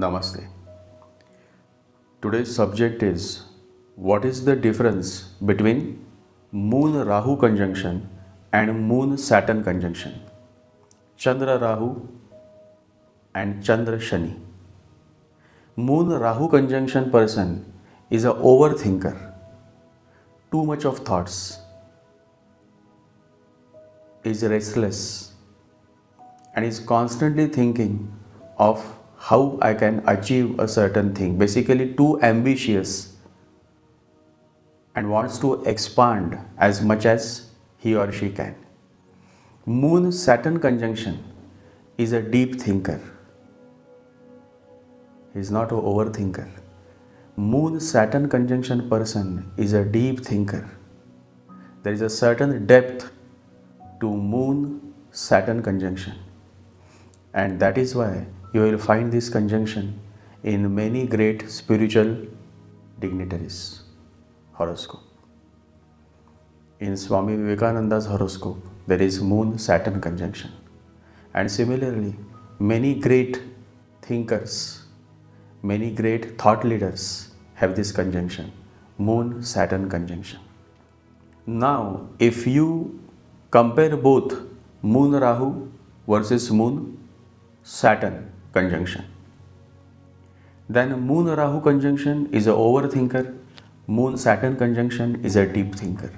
Namaste. Today's subject is what is the difference between Moon Rahu conjunction and Moon Saturn conjunction? Chandra Rahu and Chandra Shani. Moon Rahu conjunction person is a overthinker, too much of thoughts, is restless and is constantly thinking of how I can achieve a certain thing, basically too ambitious and wants to expand as much as he or she can. Moon Saturn conjunction is a deep thinker. He is not an overthinker. Moon Saturn conjunction person is a deep thinker. There is a certain depth to Moon Saturn conjunction, and that is why you will find this conjunction in many great spiritual dignitaries' horoscope. In Swami Vivekananda's horoscope, there is Moon Saturn conjunction, and similarly, many great thinkers, many great thought leaders have this conjunction, Moon Saturn conjunction. Now, if you compare both Moon Rahu versus Moon Saturn conjunction, then Moon Rahu conjunction is an overthinker, Moon Saturn conjunction is a deep thinker.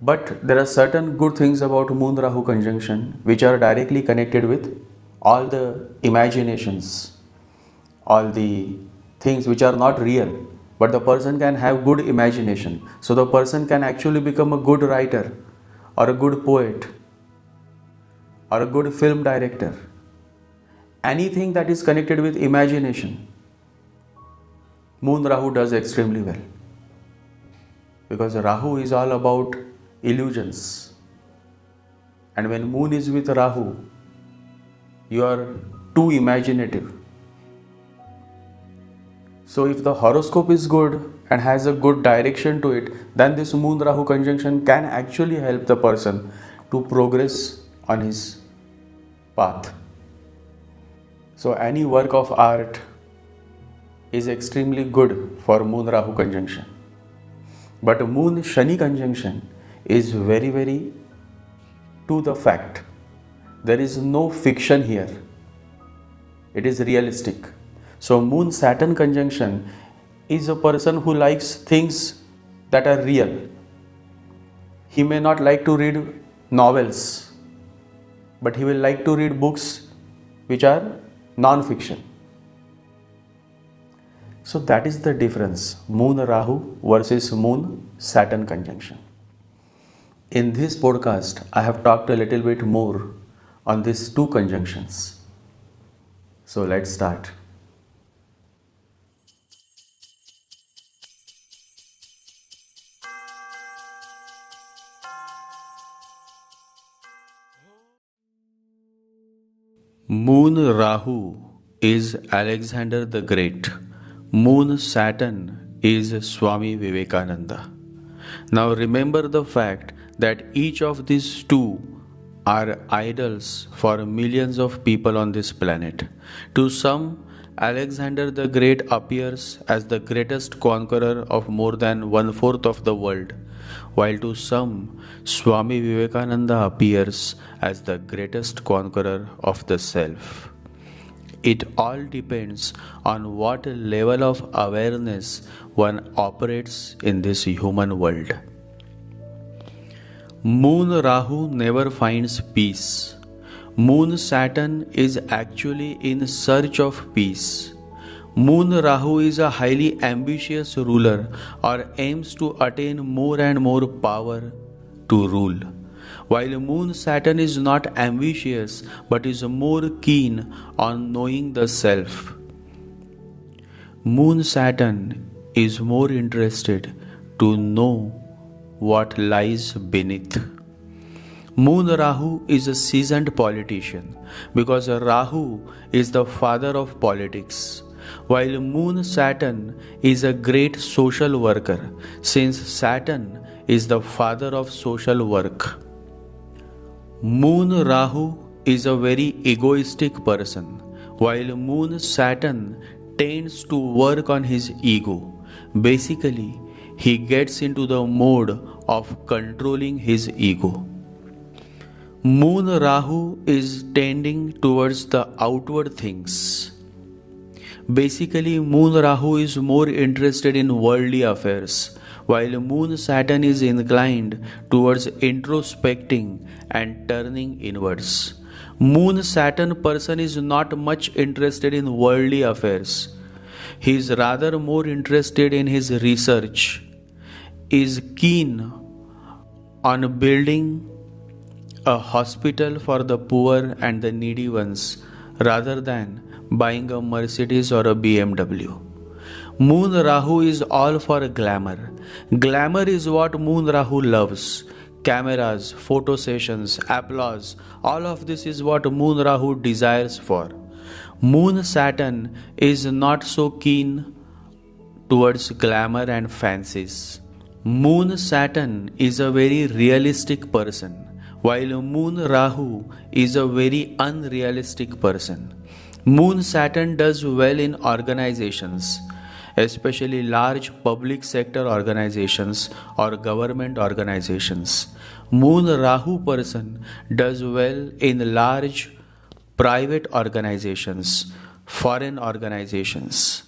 But there are certain good things about Moon Rahu conjunction which are directly connected with all the imaginations, all the things which are not real, but the person can have good imagination. So the person can actually become a good writer or a good poet or a good film director. Anything that is connected with imagination, Moon Rahu does extremely well. Because Rahu is all about illusions. And when Moon is with Rahu, you are too imaginative. So if the horoscope is good and has a good direction to it, then this Moon Rahu conjunction can actually help the person to progress on his path. So any work of art is extremely good for Moon Rahu conjunction. But Moon Shani conjunction is very, very to the fact. There is no fiction here. It is realistic. So Moon Saturn conjunction is a person who likes things that are real. He may not like to read novels, but he will like to read books which are non-fiction. So that is the difference, Moon Rahu versus Moon Saturn conjunction. In this podcast, I have talked a little bit more on these two conjunctions. So let's start. Moon Rahu is Alexander the Great. Moon Saturn is Swami Vivekananda. Now remember the fact that each of these two are idols for millions of people on this planet. To some, Alexander the Great appears as the greatest conqueror of more than 1/4 of the world, while to some, Swami Vivekananda appears as the greatest conqueror of the self. It all depends on what level of awareness one operates in this human world. Moon Rahu never finds peace. Moon Saturn is actually in search of peace. Moon Rahu is a highly ambitious ruler or aims to attain more and more power to rule, while Moon Saturn is not ambitious but is more keen on knowing the self. Moon Saturn is more interested to know what lies beneath. Moon Rahu is a seasoned politician because Rahu is the father of politics, while Moon Saturn is a great social worker since Saturn is the father of social work. Moon Rahu is a very egoistic person, while Moon Saturn tends to work on his ego. Basically, he gets into the mode of controlling his ego. Moon Rahu is tending towards the outward things. Basically, Moon Rahu is more interested in worldly affairs, while Moon Saturn is inclined towards introspecting and turning inwards. Moon Saturn person is not much interested in worldly affairs. He is rather more interested in his research, is keen on building a hospital for the poor and the needy ones rather than buying a Mercedes or a BMW. Moon Rahu is all for glamour. Glamour is what Moon Rahu loves. Cameras, photo sessions, applause, all of this is what Moon Rahu desires for. Moon Saturn is not so keen towards glamour and fancies. Moon Saturn is a very realistic person, while Moon Rahu is a very unrealistic person. Moon Saturn does well in organizations, especially large public sector organizations or government organizations. Moon Rahu person does well in large private organizations, foreign organizations.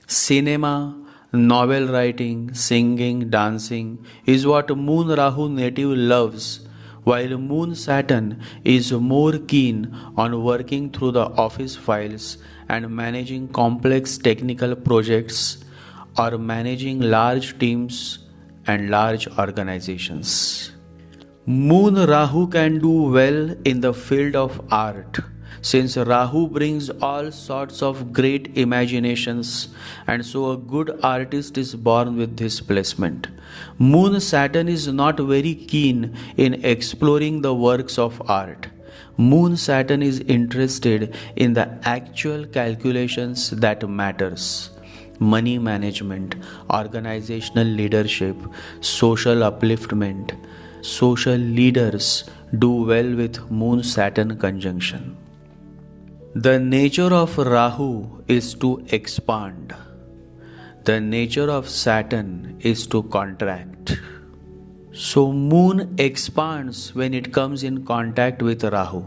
Cinema, novel writing, singing, dancing is what Moon Rahu native loves, while Moon Saturn is more keen on working through the office files and managing complex technical projects or managing large teams and large organizations. Moon Rahu can do well in the field of art, since Rahu brings all sorts of great imaginations, and so a good artist is born with this placement. Moon Saturn is not very keen in exploring the works of art. Moon Saturn is interested in the actual calculations that matters. Money management, organizational leadership, social upliftment. Social leaders do well with Moon Saturn conjunction. The nature of Rahu is to expand. The nature of Saturn is to contract. So Moon expands when it comes in contact with Rahu,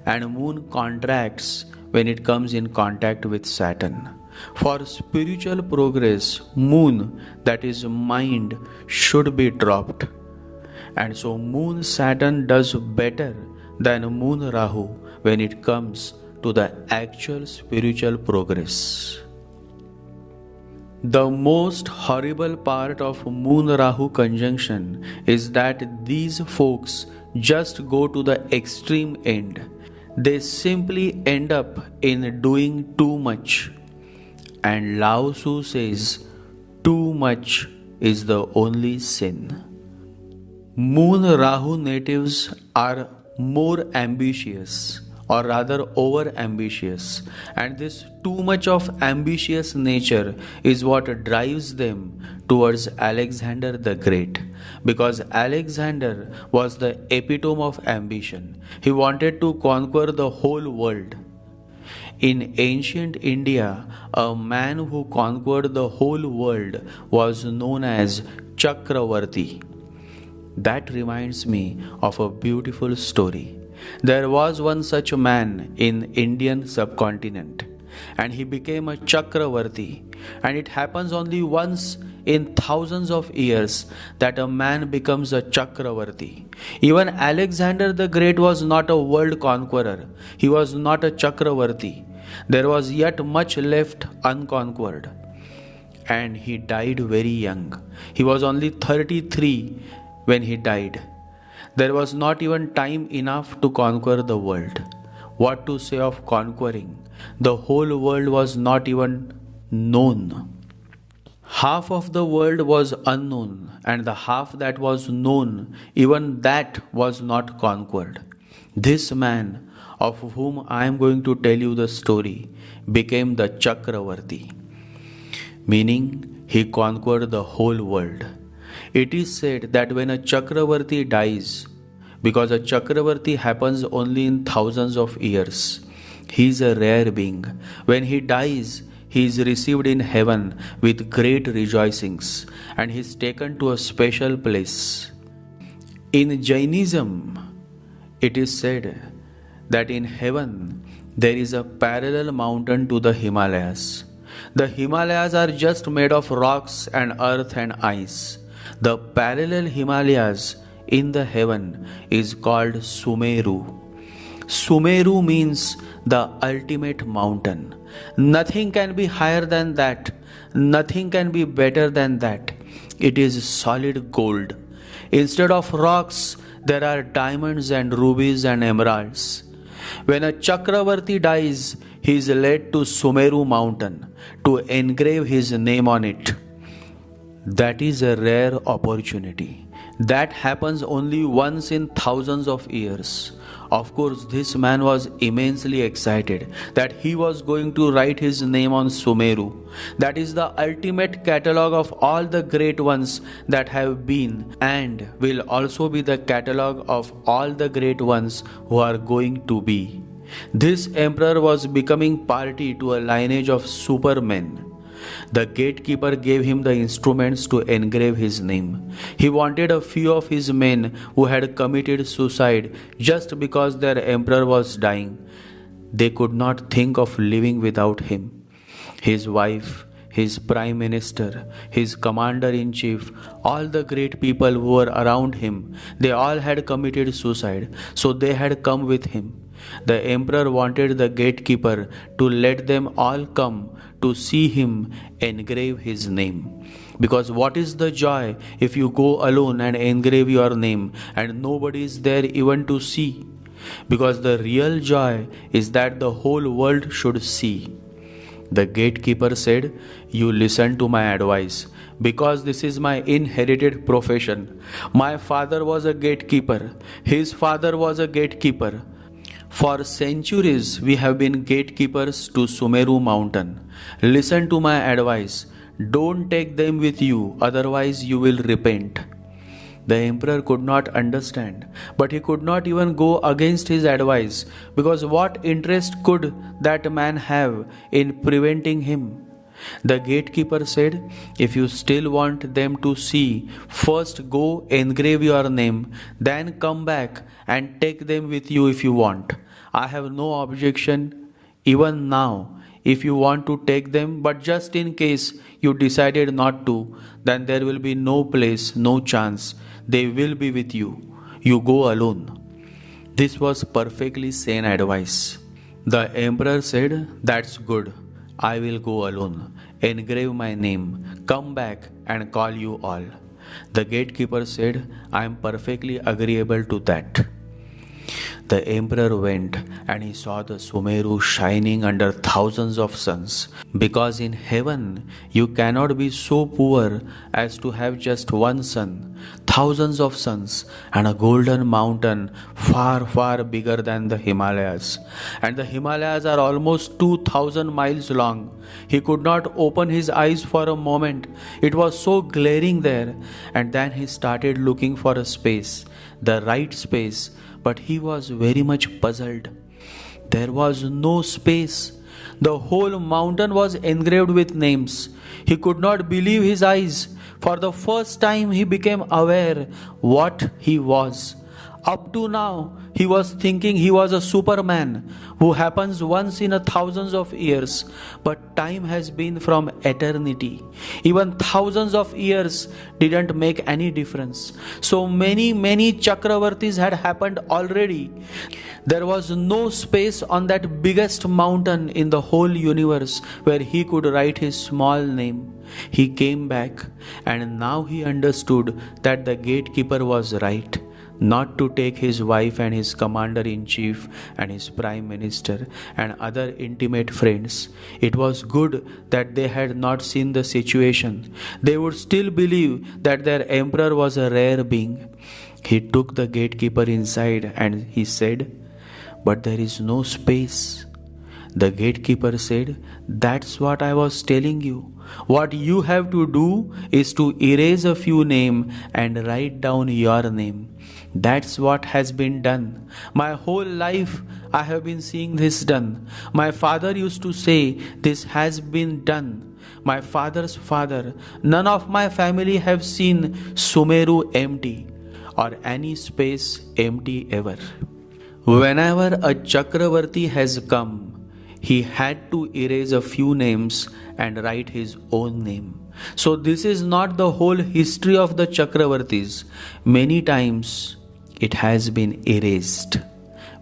and Moon contracts when it comes in contact with Saturn. For spiritual progress, Moon, that is mind, should be dropped. And so Moon Saturn does better than Moon Rahu when it comes to the actual spiritual progress. The most horrible part of Moon Rahu conjunction is that these folks just go to the extreme end. They simply end up in doing too much. And Lao Tzu says, too much is the only sin. Moon Rahu natives are more ambitious, or rather over ambitious, and this too much of ambitious nature is what drives them towards Alexander the Great, because Alexander was the epitome of ambition. He wanted to conquer the whole world. In ancient India, a man who conquered the whole world was known as Chakravarti. That reminds me of a beautiful story. There was one such man in Indian subcontinent, and he became a Chakravarti. And it happens only once in thousands of years that a man becomes a Chakravarti. Even Alexander the Great was not a world conqueror. He was not a Chakravarti. There was yet much left unconquered. And he died very young. He was only 33 when he died. There was not even time enough to conquer the world. What to say of conquering? The whole world was not even known. Half of the world was unknown, and the half that was known, even that was not conquered. This man, of whom I am going to tell you the story, became the Chakravarti, meaning he conquered the whole world. It is said that when a Chakravarti dies, because a Chakravarti happens only in thousands of years, He is a rare being. When he dies, he is received in heaven with great rejoicings and he is taken to a special place. In Jainism, it is said that in heaven there is a parallel mountain to the Himalayas. The Himalayas are just made of rocks and earth and ice. The parallel Himalayas in the heaven is called Sumeru. Sumeru means the ultimate mountain. Nothing can be higher than that. Nothing can be better than that. It is solid gold. Instead of rocks, there are diamonds and rubies and emeralds. When a Chakravarti dies, he is led to Sumeru mountain to engrave his name on it. That is a rare opportunity. That happens only once in thousands of years. Of course, this man was immensely excited that he was going to write his name on Sumeru. That is the ultimate catalogue of all the great ones that have been and will also be the catalogue of all the great ones who are going to be. This emperor was becoming party to a lineage of supermen. The gatekeeper gave him the instruments to engrave his name. He wanted a few of his men who had committed suicide just because their emperor was dying. They could not think of living without him. His wife, his prime minister, his commander-in-chief, all the great people who were around him, they all had committed suicide, so they had come with him. The emperor wanted the gatekeeper to let them all come to see him engrave his name. Because what is the joy if you go alone and engrave your name and nobody is there even to see? Because the real joy is that the whole world should see. The gatekeeper said, "You listen to my advice. Because this is my inherited profession. My father was a gatekeeper. His father was a gatekeeper. For centuries we have been gatekeepers to Sumeru mountain. Listen to my advice. Don't take them with you, otherwise you will repent." The emperor could not understand, but he could not even go against his advice, because what interest could that man have in preventing him? The gatekeeper said, "If you still want them to see, first go engrave your name, then come back and take them with you if you want. I have no objection even now if you want to take them, but just in case you decided not to, then there will be no place, no chance. They will be with you. You go alone." This was perfectly sane advice. The emperor said, "That's good. I will go alone. Engrave my name. Come back and call you all." The gatekeeper said, "I am perfectly agreeable to that." The emperor went and he saw the Sumeru shining under thousands of suns, because in heaven you cannot be so poor as to have just one sun. Thousands of suns and a golden mountain far, far bigger than the Himalayas. And the Himalayas are almost 2,000 miles long. He could not open his eyes for a moment. It was so glaring there. And then he started looking for a space, the right space. But he was very much puzzled. There was no space. The whole mountain was engraved with names. He could not believe his eyes. For the first time he became aware what he was. Up to now, he was thinking he was a superman who happens once in a thousands of years. But time has been from eternity. Even thousands of years didn't make any difference. So many Chakravartis had happened already. There was no space on that biggest mountain in the whole universe where he could write his small name. He came back and now he understood that the gatekeeper was right. Not to take his wife and his commander-in-chief and his prime minister and other intimate friends. It was good that they had not seen the situation. They would still believe that their emperor was a rare being. He took the gatekeeper inside and he said, "But there is no space. The gatekeeper said, "That's what I was telling you. What you have to do is to erase a few names and write down your name. That's what has been done. My whole life I have been seeing this done. My father used to say, this has been done. My father's father, none of my family have seen Sumeru empty or any space empty ever. Whenever a Chakravarti has come, he had to erase a few names and write his own name. So this is not the whole history of the Chakravartis. Many times it has been erased.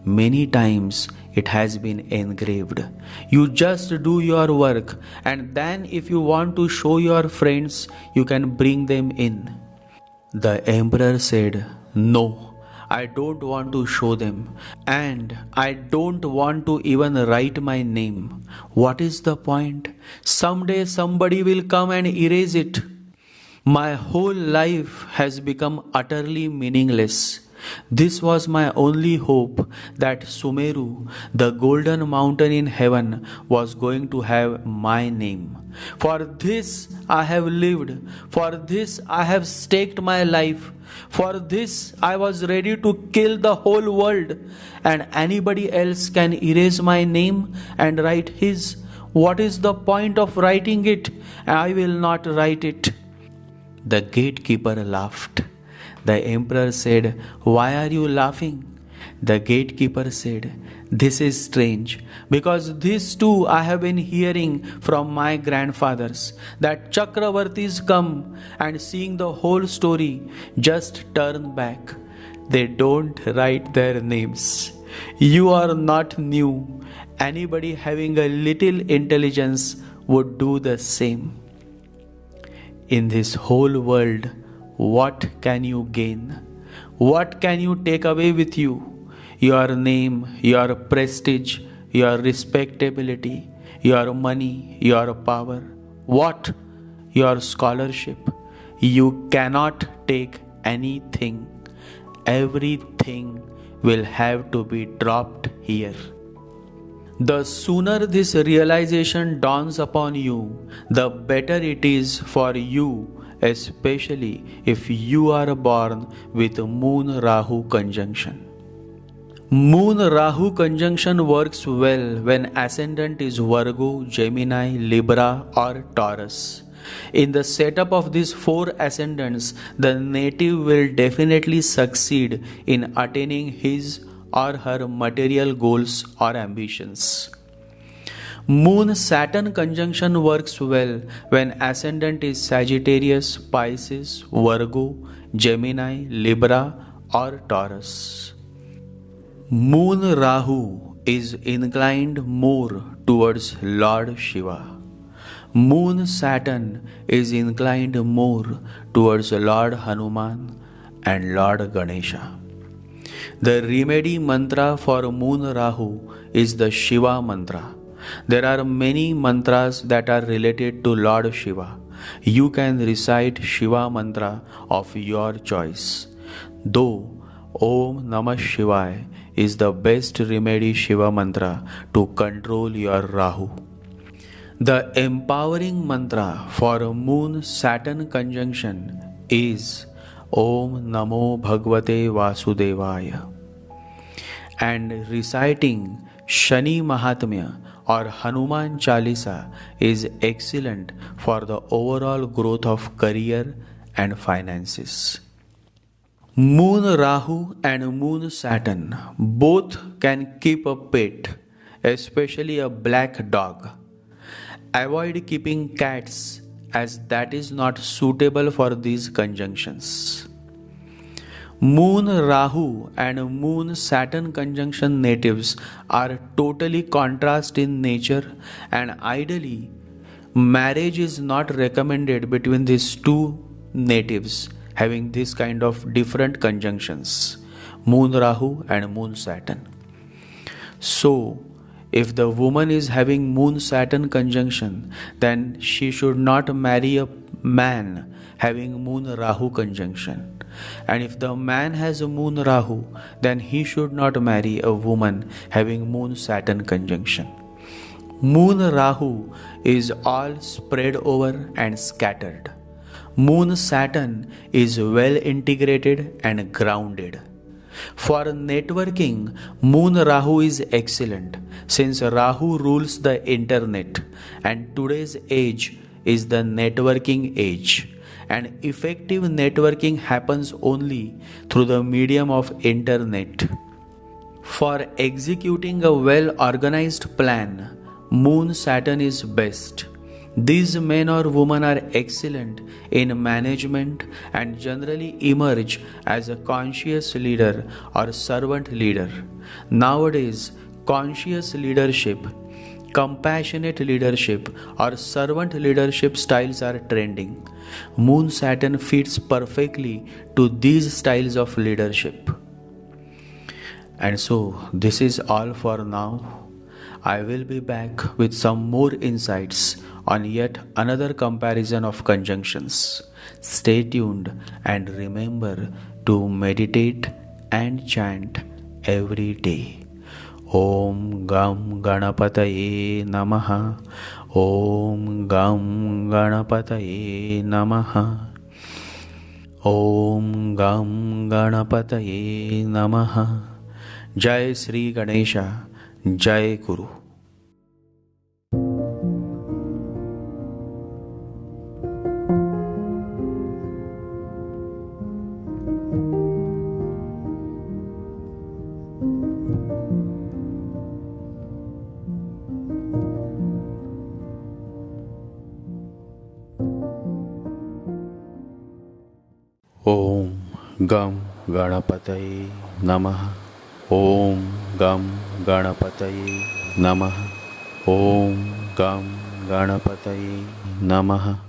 Many times it has been engraved. You just do your work, and then if you want to show your friends, you can bring them in." The emperor said, "No, I don't want to show them, and I don't want to even write my name. What is the point? Someday somebody will come and erase it. My whole life has become utterly meaningless. This was my only hope, that Sumeru, the golden mountain in heaven, was going to have my name. For this I have lived, for this I have staked my life, for this I was ready to kill the whole world, and anybody else can erase my name and write his. What is the point of writing it? I will not write it." The gatekeeper laughed. The emperor said, "Why are you laughing?" The gatekeeper said, "This is strange, because this too I have been hearing from my grandfathers, that Chakravartis come and seeing the whole story just turn back. They don't write their names. You are not new. Anybody having a little intelligence would do the same. In this whole world, what can you gain? What can you take away with you? Your name, your prestige, your respectability, your money, your power. What? Your scholarship. You cannot take anything. Everything will have to be dropped here. The sooner this realization dawns upon you, the better it is for you, especially if you are born with Moon Rahu conjunction. Moon Rahu conjunction works well when ascendant is Virgo, Gemini, Libra or Taurus. In the setup of these four ascendants, the native will definitely succeed in attaining his or her material goals or ambitions. Moon Saturn conjunction works well when ascendant is Sagittarius, Pisces, Virgo, Gemini, Libra or Taurus. Moon Rahu is inclined more towards Lord Shiva. Moon Saturn is inclined more towards Lord Hanuman and Lord Ganesha. The remedy mantra for Moon Rahu is the Shiva mantra. There are many mantras that are related to Lord Shiva. You can recite Shiva mantra of your choice. Though Om Namah Shivaya is the best remedy Shiva mantra to control your Rahu. The empowering mantra for Moon Saturn conjunction is Om Namo Bhagavate Vasudevaya. And reciting Shani Mahatmya or Hanuman Chalisa is excellent for the overall growth of career and finances. Moon Rahu and Moon Saturn both can keep a pet, especially a black dog. Avoid keeping cats, as that is not suitable for these conjunctions. Moon Rahu and Moon Saturn conjunction natives are totally contrast in nature, and ideally marriage is not recommended between these two natives having this kind of different conjunctions, Moon Rahu and Moon Saturn. So if the woman is having Moon Saturn conjunction, then she should not marry a man having Moon Rahu conjunction. And if the man has a Moon Rahu, then he should not marry a woman having Moon Saturn conjunction. Moon Rahu is all spread over and scattered. Moon Saturn is well integrated and grounded. For networking, Moon Rahu is excellent since Rahu rules the internet and today's age is the networking age. And effective networking happens only through the medium of internet. For executing a well organized plan, Moon Saturn is best. These men or women are excellent in management and generally emerge as a conscious leader or servant leader. Nowadays, conscious leadership, compassionate leadership, or servant leadership styles are trending. Moon Saturn fits perfectly to these styles of leadership. And so, this is all for now. I will be back with some more insights on yet another comparison of conjunctions. Stay tuned and remember to meditate and chant every day. Om Gam Ganapataye Namaha. Om Gam Ganapataye Namaha. Om Gam Ganapataye Namaha. Jai Sri Ganesha. Jai Guru. Om Gam Ganapataye Namaha. Om Gam Ganapataye Namaha. Om Gam Ganapataye Namaha.